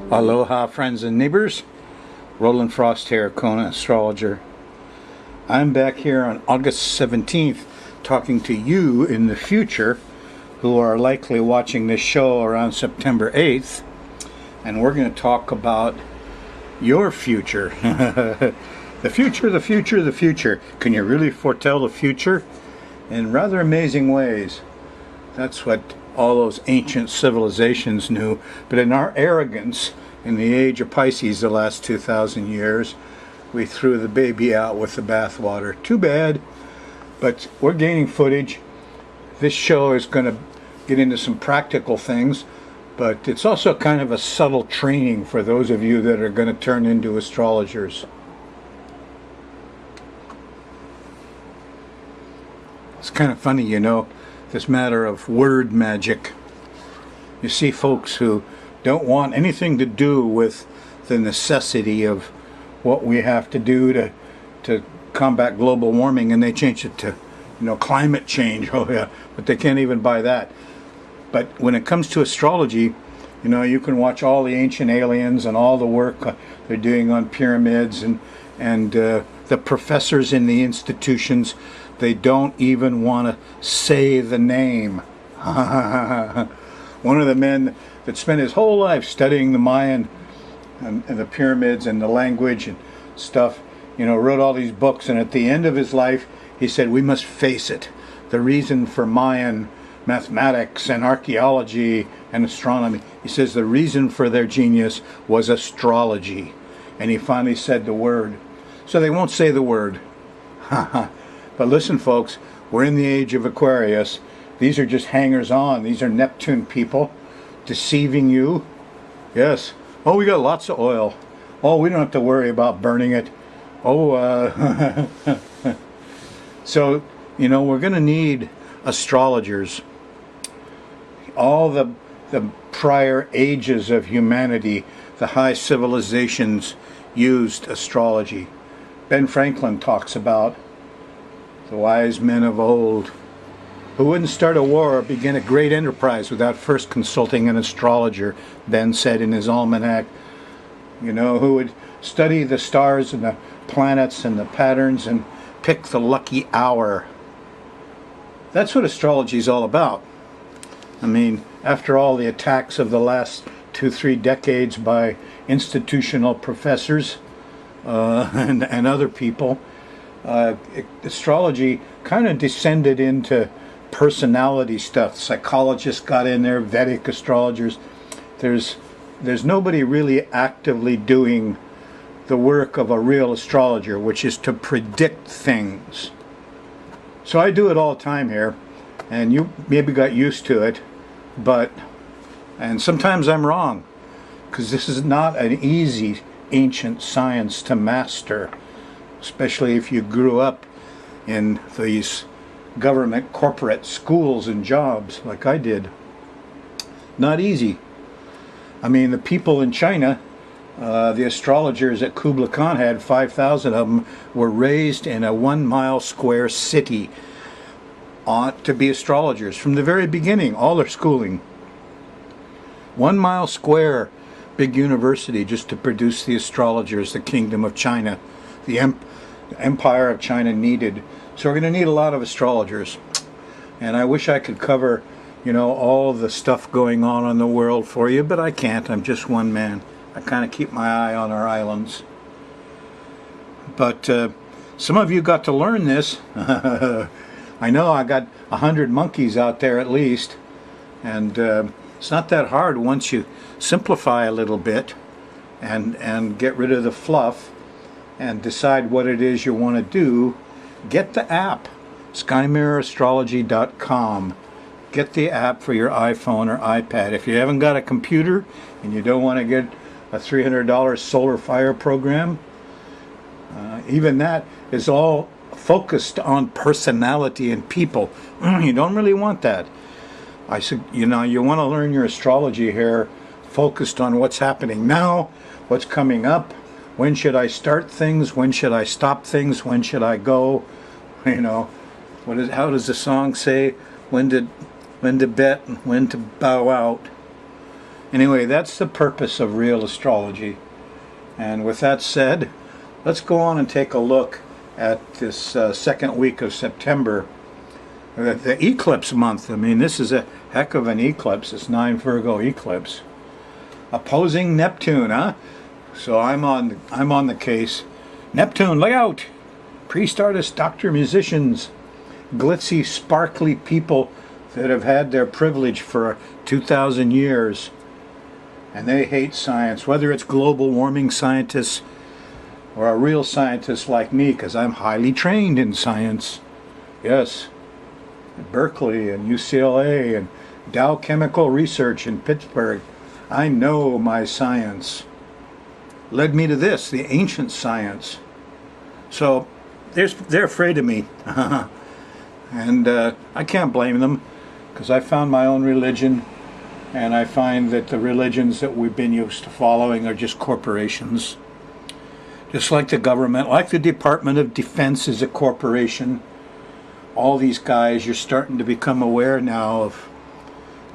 Aloha, friends and neighbors. Rollin here, Kona astrologer. I'm back here on August 17th talking to you in the future who are likely watching this show around September 8th. And we're going to talk about your future. The future, the future, the future. Can you really foretell the future? In rather amazing ways. That's what all those ancient civilizations knew. But in our arrogance, in the age of Pisces the last 2,000 years, we threw the baby out with the bathwater. Too bad. But we're gaining footage. This show is going to get into some practical things, but it's also kind of a subtle training for those of you that are going to turn into astrologers. It's kind of funny, you know, this matter of word magic. You see folks who don't want anything to do with the necessity of what we have to do to combat global warming, and they change it to, climate change. Oh yeah, but they can't even buy that. But when it comes to astrology, you can watch all the ancient aliens and all the work they're doing on pyramids and the professors in the institutions. They don't even want to say the name. One of the men that spent his whole life studying the Mayan and the pyramids and the language and stuff, wrote all these books, and at the end of his life he said, we must face it. The reason for Mayan mathematics and archaeology and astronomy, he says the reason for their genius was astrology. And he finally said the word. So they won't say the word. But listen, folks, we're in the age of Aquarius. These are just hangers-on. These are Neptune people deceiving you. Yes. Oh, we got lots of oil. Oh, we don't have to worry about burning it. Oh, so, we're going to need astrologers. All the prior ages of humanity, the high civilizations used astrology. Ben Franklin talks about the wise men of old who wouldn't start a war or begin a great enterprise without first consulting an astrologer, Ben said in his almanac. Who would study the stars and the planets and the patterns and pick the lucky hour. That's what astrology is all about. I mean, after all the attacks of the last 2-3 decades by institutional professors and other people, astrology kind of descended into personality stuff. Psychologists got in there, Vedic astrologers. There's nobody really actively doing the work of a real astrologer, which is to predict things. So I do it all the time here, and you maybe got used to it, and sometimes I'm wrong, because this is not an easy ancient science to master, especially if you grew up in these government corporate schools and jobs like I did. Not easy. I mean, the people in China, the astrologers that Kublai Khan had, 5,000 of them, were raised in a 1-mile square city to be astrologers from the very beginning, all their schooling. 1 mile square, big university just to produce the astrologers the kingdom of China, the empire of China needed. So we're going to need a lot of astrologers. And I wish I could cover, all the stuff going on in the world for you, but I can't. I'm just one man. I kind of keep my eye on our islands. But some of you got to learn this. I know I got 100 monkeys out there at least. And it's not that hard once you simplify a little bit and get rid of the fluff and decide what it is you want to do. Get the app, SkyMirrorAstrology.com. Get the app for your iPhone or iPad. If you haven't got a computer and you don't want to get a $300 solar fire program, even that is all focused on personality and people. You don't really want that. I said, you want to learn your astrology here, focused on what's happening now, what's coming up. When should I start things? When should I stop things? When should I go? How does the song say? When to bet, when to bow out. Anyway, that's the purpose of real astrology. And with that said, let's go on and take a look at this second week of September, the eclipse month. I mean, this is a heck of an eclipse. It's 9 Virgo eclipse, opposing Neptune, huh? So I'm on the case. Neptune, look out! Priest, artist, doctor, musicians, glitzy, sparkly people that have had their privilege for 2,000 years. And they hate science, whether it's global warming scientists or a real scientist like me, because I'm highly trained in science. Yes, at Berkeley and UCLA and Dow Chemical Research in Pittsburgh. I know my science. Led me to this, the ancient science. So they're afraid of me. And I can't blame them, because I found my own religion, and I find that the religions that we've been used to following are just corporations. Just like the government, like the Department of Defense is a corporation. All these guys, you're starting to become aware now of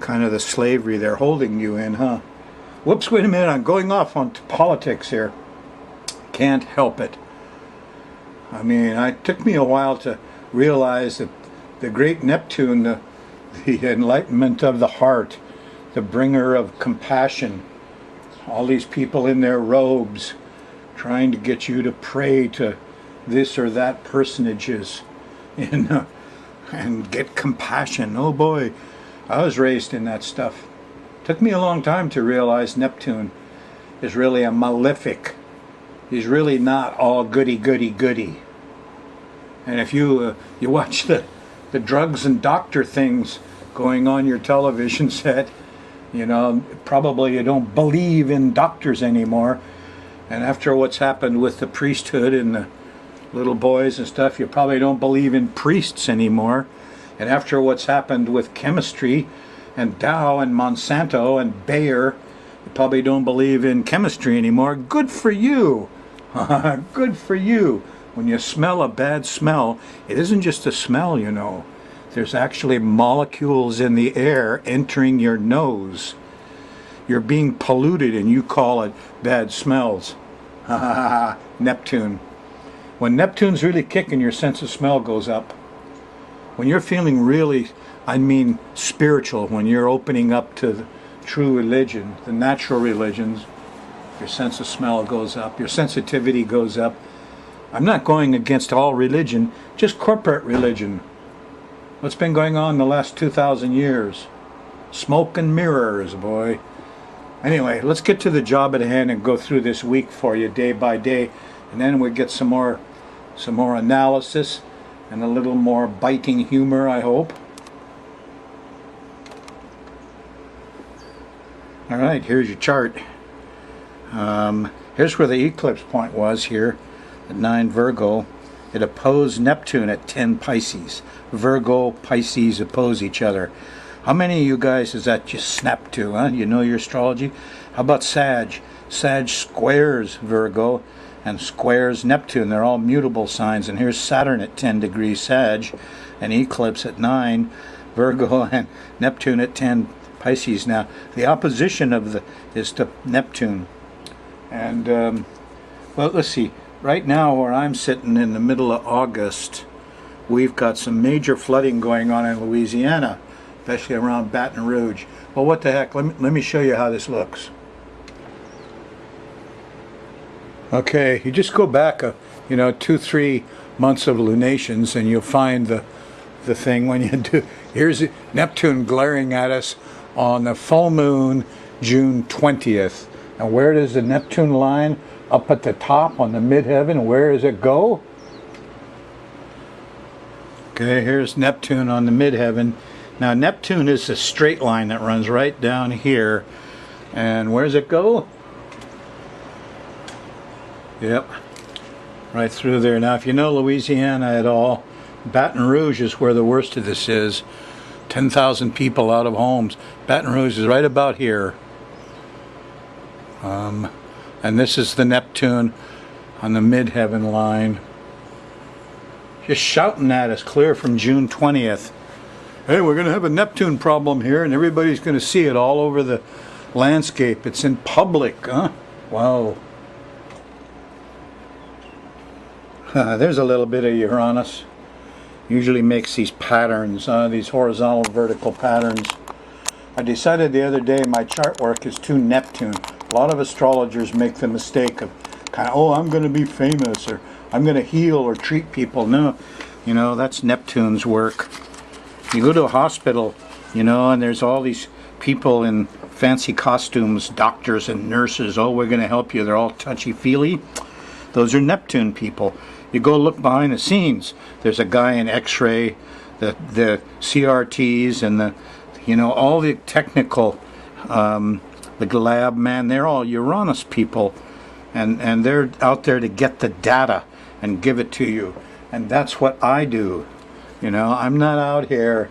kind of the slavery they're holding you in, huh? Whoops, wait a minute, I'm going off on politics here. Can't help it. I mean, it took me a while to realize that the great Neptune, the enlightenment of the heart, the bringer of compassion, all these people in their robes trying to get you to pray to this or that personages and get compassion. Oh boy, I was raised in that stuff. Took me a long time to realize Neptune is really a malefic. He's really not all goody goody goody. And if you watch the drugs and doctor things going on your television set, you know, probably you don't believe in doctors anymore. And after what's happened with the priesthood and the little boys and stuff, you probably don't believe in priests anymore. And after what's happened with chemistry and Dow and Monsanto and Bayer, you probably don't believe in chemistry anymore. Good for you. Good for you. When you smell a bad smell, it isn't just a smell, you know. There's actually molecules in the air entering your nose. You're being polluted and you call it bad smells. Neptune. When Neptune's really kicking, your sense of smell goes up. When you're feeling really, I mean spiritual, when you're opening up to the true religion, the natural religions, your sense of smell goes up, your sensitivity goes up. I'm not going against all religion, just corporate religion. What's been going on the last 2,000 years? Smoke and mirrors, boy. Anyway, let's get to the job at hand and go through this week for you day by day, and then we'll get some more analysis and a little more biting humor, I hope. All right, here's your chart. Here's where the eclipse point was here at 9 Virgo. It opposed Neptune at 10 Pisces. Virgo, Pisces oppose each other. How many of you guys does that just snap to, huh? You know your astrology? How about Sag? Sag squares Virgo and squares Neptune. They're all mutable signs. And here's Saturn at 10 degrees Sag, an eclipse at 9 Virgo, and Neptune at 10 Pisces. Now, the opposition is to Neptune. And, well, let's see. Right now, where I'm sitting in the middle of August, we've got some major flooding going on in Louisiana, especially around Baton Rouge. Well, what the heck? Let me show you how this looks. Okay, you just go back 2-3 months of lunations, and you'll find the thing when you do. Here's Neptune glaring at us on the full moon, June 20th. And where does the Neptune line? Up at the top on the midheaven. Where does it go? Okay, here's Neptune on the midheaven. Now, Neptune is a straight line that runs right down here. And where does it go? Yep, right through there. Now, if you know Louisiana at all, Baton Rouge is where the worst of this is. 10,000 people out of homes. Baton Rouge is right about here. And this is the Neptune on the midheaven line. Just shouting at us clear from June 20th. Hey, we're going to have a Neptune problem here, and everybody's going to see it all over the landscape. It's in public, huh? Wow. There's a little bit of Uranus. Usually makes these patterns, these horizontal, vertical patterns. I decided the other day my chart work is too Neptune. A lot of astrologers make the mistake of kind of, oh, I'm going to be famous, or I'm going to heal or treat people. No, you know, that's Neptune's work. You go to a hospital, you know, and there's all these people in fancy costumes, doctors and nurses. Oh, we're going to help you. They're all touchy-feely. Those are Neptune people. You go look behind the scenes. There's a guy in X-ray, the CRTs, and the, you know, all the technical, the lab man. They're all Uranus people, and they're out there to get the data and give it to you. And that's what I do. You know, I'm not out here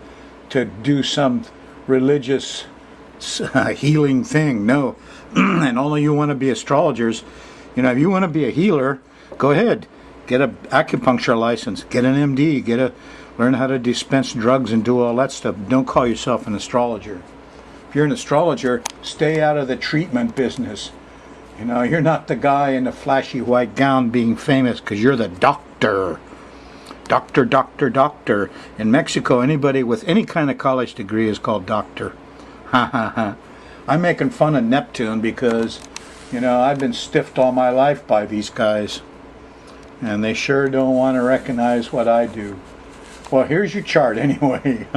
to do some religious healing thing. No. And all of you want to be astrologers, you know, if you want to be a healer, go ahead. Get an acupuncture license, get an MD, learn how to dispense drugs and do all that stuff. Don't call yourself an astrologer. If you're an astrologer, stay out of the treatment business. You know, you're not the guy in the flashy white gown being famous because you're the doctor. Doctor, doctor, doctor. In Mexico, anybody with any kind of college degree is called doctor. Ha ha ha. I'm making fun of Neptune because, you know, I've been stiffed all my life by these guys. And they sure don't want to recognize what I do. Well, here's your chart anyway.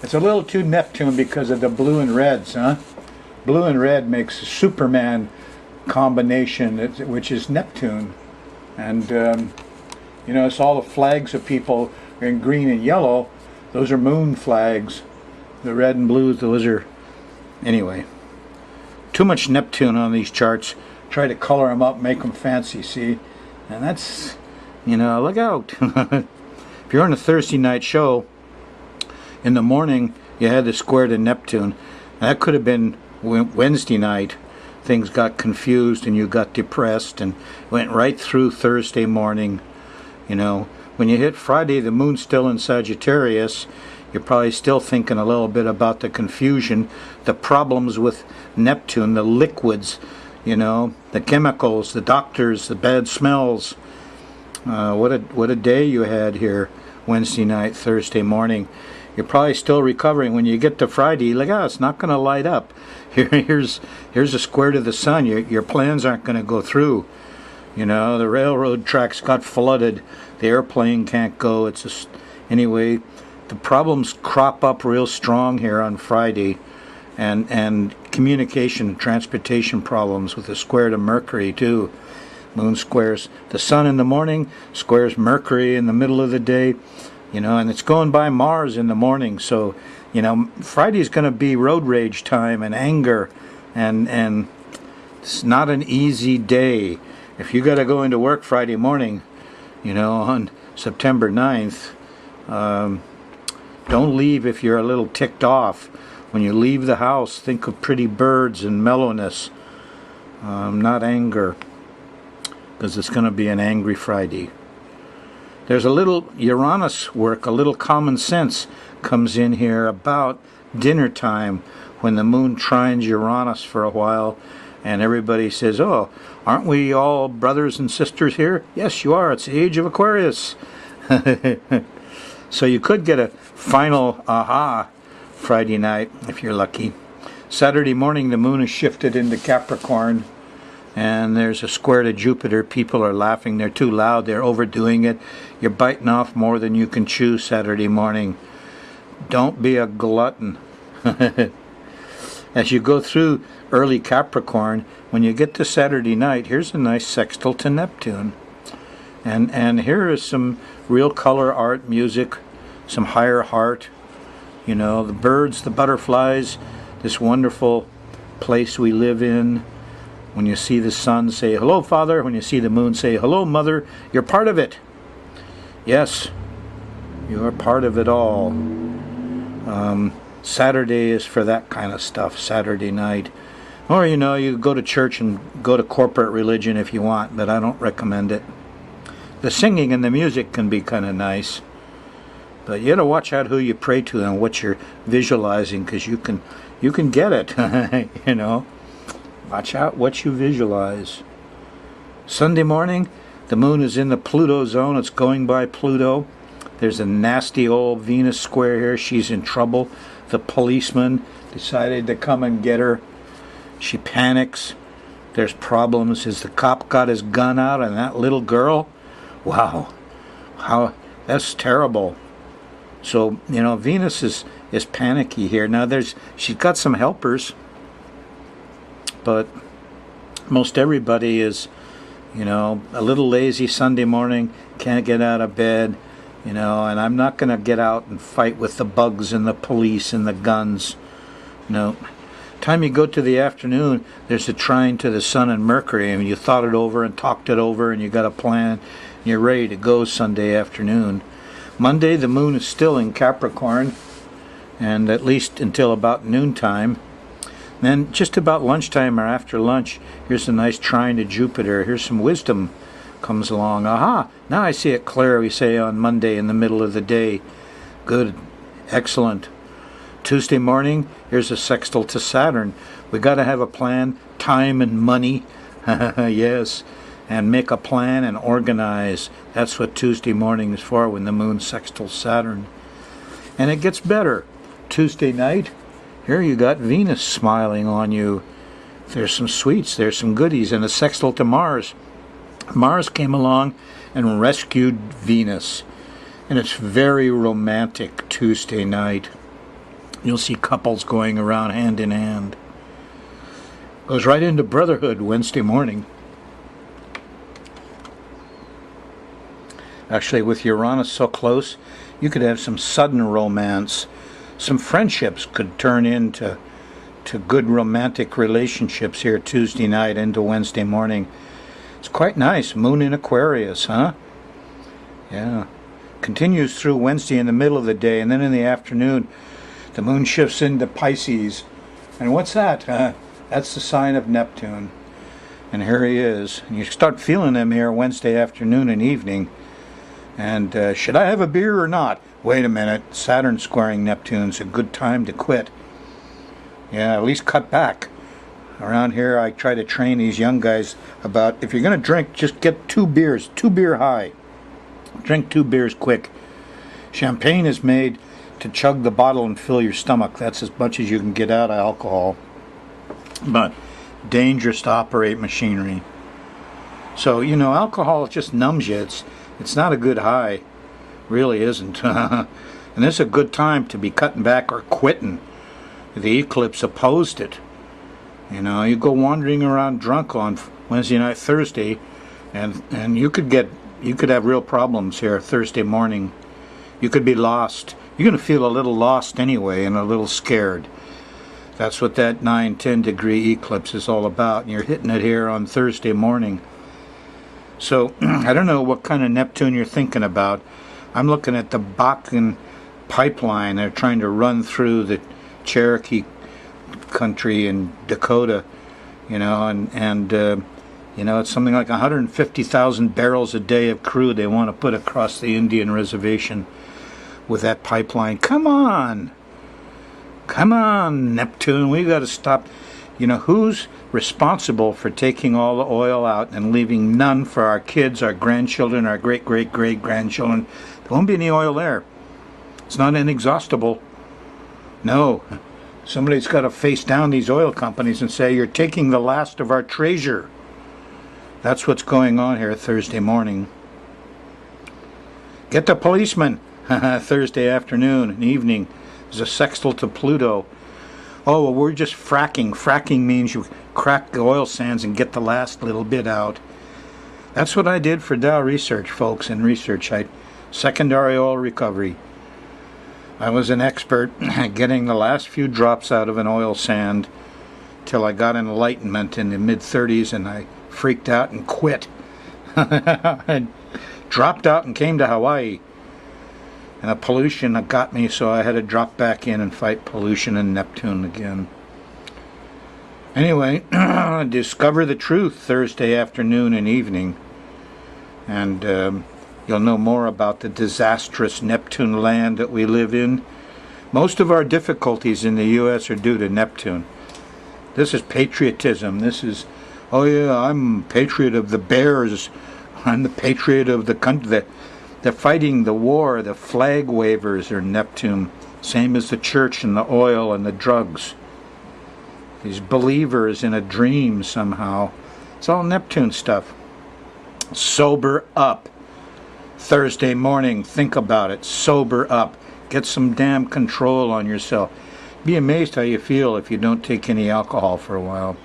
It's a little too Neptune because of the blue and reds, huh? Blue and red makes a Superman combination, which is Neptune. And, you know, it's all the flags of people in green and yellow. Those are moon flags. The red and blue, those are... Anyway. Too much Neptune on these charts. Try to color them up, make them fancy, see? And that's, you know, look out. If you're on a Thursday night show, in the morning you had the square to Neptune. That could have been Wednesday night. Things got confused and you got depressed and went right through Thursday morning. You know, when you hit Friday, the moon's still in Sagittarius. You're probably still thinking a little bit about the confusion, the problems with Neptune, the liquids, you know, the chemicals, the doctors, the bad smells. What a day you had here, Wednesday night, Thursday morning. You're probably still recovering. When you get to Friday, like, it's not going to light up. Here's a square to the sun. Your plans aren't going to go through. You know, the railroad tracks got flooded. The airplane can't go. It's just, anyway, the problems crop up real strong here on Friday. And communication and transportation problems with the square to Mercury too. Moon squares the sun in the morning, squares Mercury in the middle of the day, you know, and it's going by Mars in the morning. So, you know, Friday's going to be road rage time and anger, and it's not an easy day. If you got to go into work Friday morning, you know, on September 9th, don't leave if you're a little ticked off. When you leave the house, think of pretty birds and mellowness, not anger, because it's going to be an angry Friday. There's a little Uranus work, a little common sense comes in here about dinner time when the moon trines Uranus for a while, and everybody says, oh, aren't we all brothers and sisters here? Yes, you are. It's the age of Aquarius. So you could get a final aha Friday night, if you're lucky. Saturday morning, the moon is shifted into Capricorn, and there's a square to Jupiter. People are laughing. They're too loud. They're overdoing it. You're biting off more than you can chew Saturday morning. Don't be a glutton. As you go through early Capricorn, when you get to Saturday night, here's a nice sextile to Neptune. And here is some real color art, music, some higher heart. You know, the birds, the butterflies, this wonderful place we live in. When you see the sun, say, hello, Father. When you see the moon, say, hello, Mother. You're part of it. Yes, you are part of it all. Saturday is for that kind of stuff, Saturday night. Or, you know, you go to church and go to corporate religion if you want, but I don't recommend it. The singing and the music can be kind of nice. But you gotta watch out who you pray to and what you're visualizing, because you can get it. You know, watch out what you visualize. Sunday morning, the moon is in the Pluto zone. It's going by Pluto. There's a nasty old Venus square here. She's in trouble. The policeman decided to come and get her. She panics. There's problems. Has the cop got his gun out on that little girl? Wow. That's terrible. So, you know, Venus is panicky here. Now she's got some helpers, but most everybody is, you know, a little lazy Sunday morning, can't get out of bed, you know, and I'm not going to get out and fight with the bugs and the police and the guns. No. Time you go to the afternoon, there's a trine to the Sun and Mercury, and you thought it over and talked it over, and you got a plan, and you're ready to go Sunday afternoon. Monday, the moon is still in Capricorn, and at least until about noontime. Then just about lunchtime or after lunch, here's a nice trine to Jupiter. Here's some wisdom comes along. Aha! Now I see it clear, we say on Monday in the middle of the day. Good. Excellent. Tuesday morning, here's a sextile to Saturn. We got to have a plan, time and money. Yes. And make a plan and organize. That's what Tuesday morning is for, when the moon sextiles Saturn. And it gets better. Tuesday night, here you got Venus smiling on you. There's some sweets, there's some goodies, and a sextile to Mars. Mars came along and rescued Venus. And it's very romantic Tuesday night. You'll see couples going around hand in hand. Goes right into brotherhood Wednesday morning. Actually, with Uranus so close, you could have some sudden romance. Some friendships could turn into good romantic relationships here Tuesday night into Wednesday morning. It's quite nice. Moon in Aquarius, huh? Yeah. Continues through Wednesday in the middle of the day, and then in the afternoon, the moon shifts into Pisces. And what's that? That's the sign of Neptune. And here he is. And you start feeling him here Wednesday afternoon and evening. And should I have a beer or not? Wait a minute. Saturn squaring Neptune's a good time to quit. Yeah, at least cut back. Around here, I try to train these young guys about, if you're going to drink, just get 2 beers, 2 beer high. Drink 2 beers quick. Champagne is made to chug the bottle and fill your stomach. That's as much as you can get out of alcohol. But dangerous to operate machinery. So, you know, alcohol just numbs you. It's not a good high. Really isn't. And this is a good time to be cutting back or quitting. The eclipse opposed it. You know, you go wandering around drunk on Wednesday night, Thursday, and you could have real problems here Thursday morning. You could be lost. You're going to feel a little lost anyway and a little scared. That's what that 9-10 degree eclipse is all about. And you're hitting it here on Thursday morning. So, I don't know what kind of Neptune you're thinking about. I'm looking at the Bakken pipeline. They're trying to run through the Cherokee country in Dakota, you know, and you know, it's something like 150,000 barrels a day of crude they want to put across the Indian reservation with that pipeline. Come on, Neptune, we got to stop. You know, who's responsible for taking all the oil out and leaving none for our kids, our grandchildren, our great-great-great-grandchildren? There won't be any oil there. It's not inexhaustible. No. Somebody's got to face down these oil companies and say, you're taking the last of our treasure. That's what's going on here Thursday morning. Get the policeman. Thursday afternoon and evening. There's a sextile to Pluto. Oh, well, we're just fracking. Fracking means you crack the oil sands and get the last little bit out. That's what I did for Dow Research, folks, in research. Secondary oil recovery. I was an expert at getting the last few drops out of an oil sand till I got enlightenment in the mid-30s, and I freaked out and quit. I dropped out and came to Hawaii. And the pollution got me, so I had to drop back in and fight pollution and Neptune again. Anyway, discover the truth Thursday afternoon and evening. And you'll know more about the disastrous Neptune land that we live in. Most of our difficulties in the U.S. are due to Neptune. This is patriotism. This is, oh yeah, I'm patriot of the bears. I'm the patriot of the country. They're fighting the war. The flag wavers are Neptune. Same as the church and the oil and the drugs. These believers in a dream somehow. It's all Neptune stuff. Sober up. Thursday morning, think about it. Sober up. Get some damn control on yourself. Be amazed how you feel if you don't take any alcohol for a while.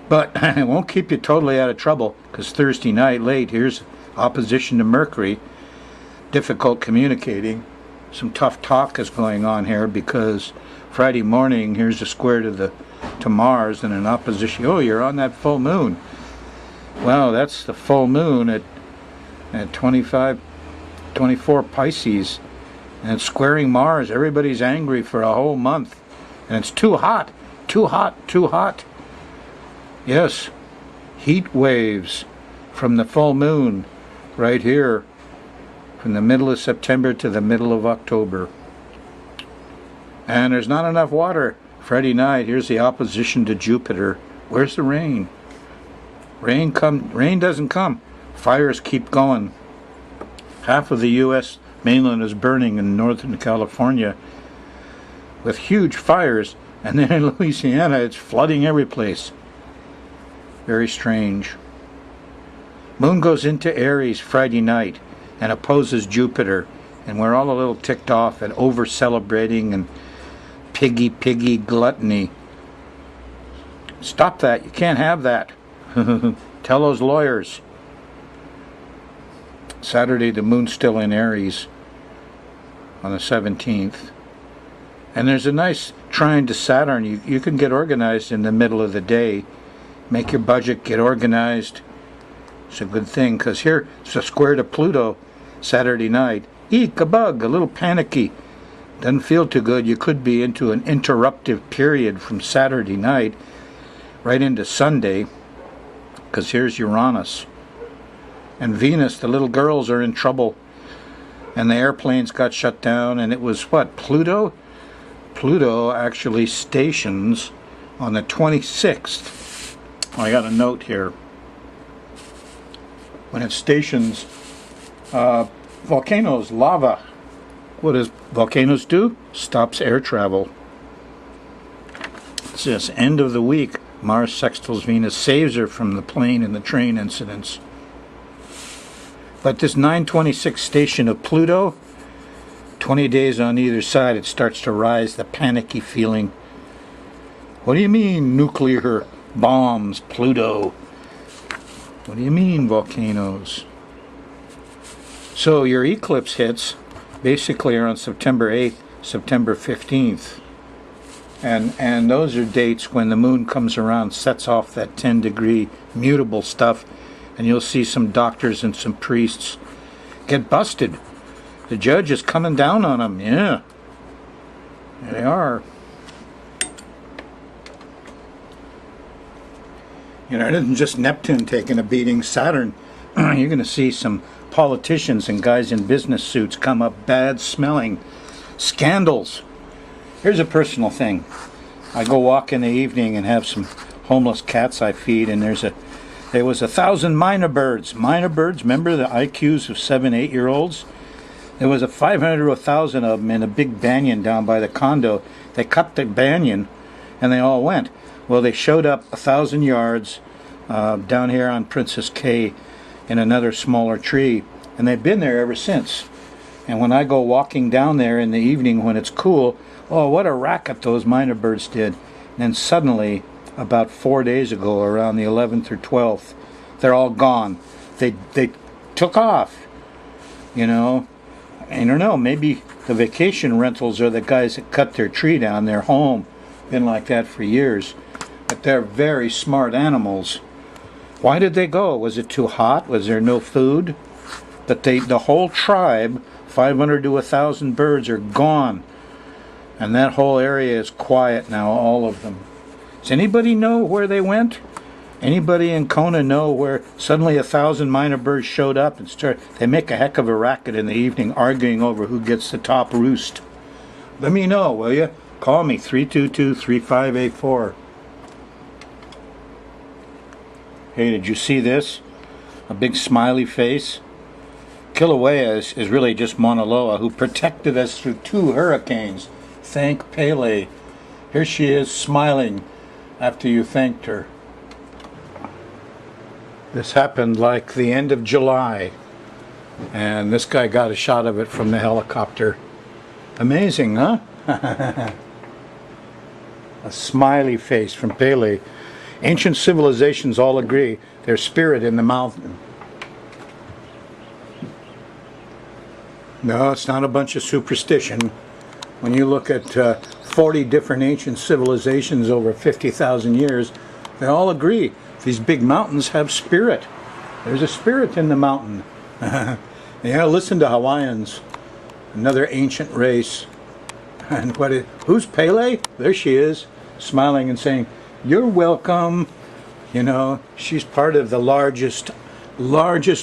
But it won't keep you totally out of trouble, because Thursday night late, here's opposition to Mercury. Difficult communicating. Some tough talk is going on here, because Friday morning, here's a square to Mars and an opposition. Oh, you're on that full moon. Well, that's the full moon at 24 Pisces. And it's squaring Mars. Everybody's angry for a whole month. And it's too hot. Too hot. Too hot. Yes. Heat waves from the full moon right here. From the middle of September to the middle of October. And there's not enough water. Friday night, here's the opposition to Jupiter. Where's the rain? Rain doesn't come. Fires keep going. Half of the U.S. mainland is burning in Northern California with huge fires, and then in Louisiana it's flooding every place. Very strange. Moon goes into Aries Friday night and opposes Jupiter, and we're all a little ticked off and over celebrating and piggy gluttony. Stop that. You can't have that. Tell those lawyers. Saturday, the moon's still in Aries on the 17th. And there's a nice trine to Saturn. You can get organized in the middle of the day. Make your budget, get organized. It's a good thing, because here it's a square to Pluto Saturday night. Eek, a bug, a little panicky. Doesn't feel too good. You could be into an interruptive period from Saturday night right into Sunday, because here's Uranus. And Venus, the little girls are in trouble. And the airplanes got shut down, and it was what, Pluto? Pluto actually stations on the 26th. I got a note here. When it stations, volcanoes, lava. What does volcanoes do? Stops air travel. It's this end of the week. Mars sextiles Venus, saves her from the plane and the train incidents. But this 926 station of Pluto, 20 days on either side, it starts to rise, the panicky feeling. What do you mean, nuclear bombs, Pluto? What do you mean, volcanoes? So your eclipse hits basically are on September 8th, September 15th. And those are dates when the moon comes around, sets off that 10-degree mutable stuff, and you'll see some doctors and some priests get busted. The judge is coming down on them. Yeah. There they are. You know, it isn't just Neptune taking a beating. Saturn, you're going to see some politicians and guys in business suits come up bad smelling. Scandals. Here's a personal thing. I go walk in the evening and have some homeless cats I feed, and there was 1,000 minor birds. Minor birds, remember the IQs of 7-8-year-olds? There was 500 to 1,000 of them in a big banyan down by the condo. They cut the banyan, and they all went. Well, they showed up 1,000 yards down here on Princess Cay in another smaller tree, and they've been there ever since. And when I go walking down there in the evening when it's cool, oh, what a racket those minor birds did. And then suddenly, about 4 days ago, around the 11th or 12th, they're all gone. They took off, you know. I don't know, maybe the vacation rentals are the guys that cut their tree down, their home. Been like that for years. But they're very smart animals. Why did they go? Was it too hot? Was there no food? But the whole tribe, 500 to 1,000 birds, are gone. And that whole area is quiet now, all of them. Does anybody know where they went? Anybody in Kona know where suddenly 1,000 minor birds showed up and they make a heck of a racket in the evening arguing over who gets the top roost? Let me know, will you? Call me, 322-3584. Hey, did you see this? A big smiley face. Kilauea is really just Mauna Loa, who protected us through 2 hurricanes. Thank Pele. Here she is smiling after you thanked her. This happened like the end of July, and this guy got a shot of it from the helicopter. Amazing, huh? A smiley face from Pele. Ancient civilizations all agree there's spirit in the mountain. No, it's not a bunch of superstition. When you look at 40 different ancient civilizations over 50,000 years, they all agree these big mountains have spirit. There's a spirit in the mountain. Yeah, listen to Hawaiians, another ancient race. And who's Pele? There she is, smiling and saying, "You're welcome." You know, she's part of the largest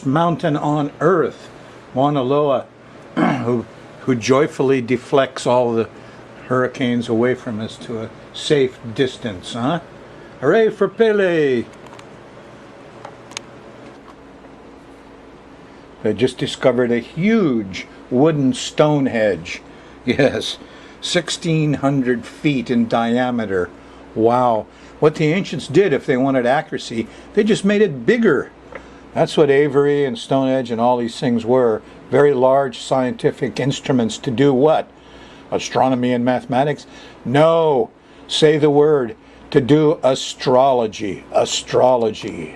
mountain on earth, Mauna Loa, who joyfully deflects all the hurricanes away from us to a safe distance, huh? Hooray for Pele! They just discovered a huge wooden Stonehenge. Yes, 1,600 feet in diameter. Wow. What the ancients did, if they wanted accuracy, they just made it bigger. That's what Avery and Stonehenge and all these things were. Very large scientific instruments to do what? Astronomy and mathematics? No. Say the word. To do astrology. Astrology.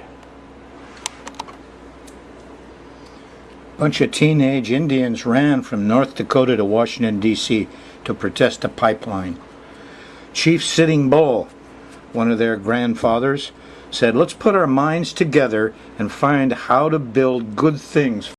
Bunch of teenage Indians ran from North Dakota to Washington, D.C. to protest a pipeline. Chief Sitting Bull, one of their grandfathers, said, "Let's put our minds together and find how to build good things